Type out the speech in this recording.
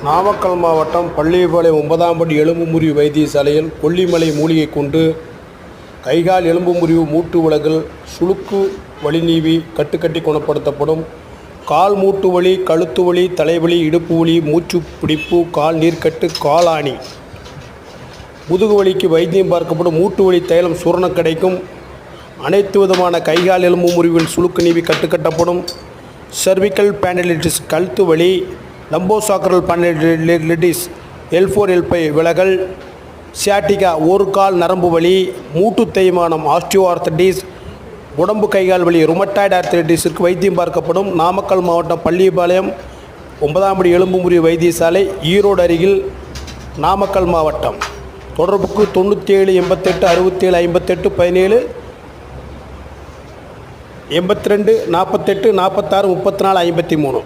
நாமக்கல் மாவட்டம் பள்ளிப்பாளையம் 9ஆம் படி எலும்பு முறிவு வைத்தியசாலையில் கொல்லிமலை மூலிகை கொண்டு கைகால் எலும்பு முறிவு, மூட்டு விலகல், சுளுக்கு வலி நீவி கட்டுக்கட்டி குணப்படுத்தப்படும். கால் மூட்டு வலி, கழுத்து வலி, தலைவலி, இடுப்பு வலி, மூச்சு பிடிப்பு, கால் நீர்க்கட்டு, காலாணி, முதுகு வலிக்கு வைத்தியம் பார்க்கப்படும். மூட்டு வலி தைலம் சூரணம் கிடைக்கும். அனைத்து விதமான கைகால் எலும்பு முறிவில் சுளுக்கு நீவி கட்டுக்கட்டப்படும். சர்விக்கல் பேண்டலிட்டிஸ் கழுத்து வலி, லம்போசாக்கரல் பேண்டலிட்டிஸ் L4 L5 விலகல், சியாட்டிகா ஒரு கால் நரம்பு வலி, மூட்டு தேய்மானம் ஆஸ்டியோஆர்த்தடிஸ், உடம்பு கைகால் வலி ருமட்டாய்டு ஆர்த்தரைட்டிஸிற்கு வைத்தியம் பார்க்கப்படும். நாமக்கல் மாவட்டம் பள்ளிப்பாளையம் 9ஆம் படி எலும்பு முறிவு வைத்தியசாலை, ஈரோடு அருகில், நாமக்கல் மாவட்டம். தொடர்புக்கு 97 88 67 58 17 82 48 46 34 53.